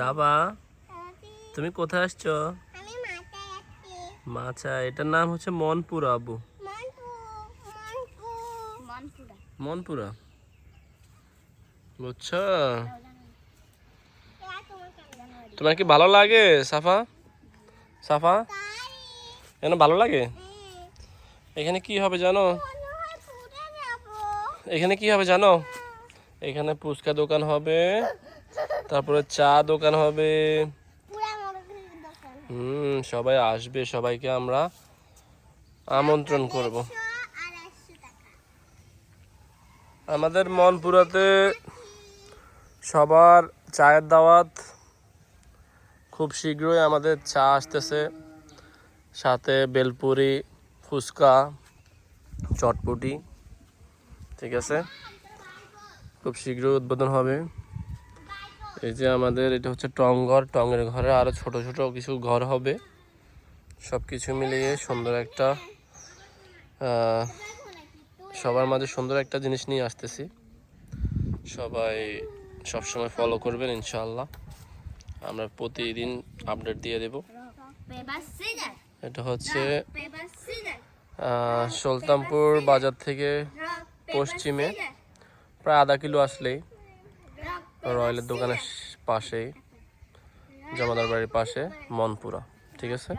বাবা, তুমি কোথায় আসছো? মাছা, এটার নাম হচ্ছে মনপুরা আবু। মনপুরা, বুঝছো? তোমার কি ভালো লাগে সাফা? সাফা, এখানে ভালো লাগে? এখানে কি হবে জানো? এখানে কি হবে জানো? এখানে ফুচকা দোকান হবে, তারপরে চা দোকান হবে। সবাই আসবে, সবাইকে আমরা আমন্ত্রণ করব। আমাদের মনপুরাতে সবার চায়ের দাওয়াত। খুব শীঘ্রই আমাদের চা আসতেছে, সাথে বেলপুরি, ফুচকা, চটপটি। ঠিক আছে, খুব শীঘ্রই উদ্বোধন হবে। এই যে আমাদের এটা হচ্ছে টংঘর, টঙের ঘরে আরো ছোট ছোট কিছু ঘর হবে। সব কিছু মিলিয়ে সুন্দর একটা সবার মাঝে সুন্দর একটা জিনিস নিয়ে আসতেছি। সবাই সবসময় ফলো করবেন ইনশাআল্লাহ। আমরা প্রতিদিন আপডেট দিয়ে দেব। এটা হচ্ছে সুলতানপুর বাজার থেকে পশ্চিমে প্রায় আধা কিলো আসলেই রয়্যালের দোকানের পাশেই, জমাদার বাড়ির পাশে মনপুরা। ঠিক আছে।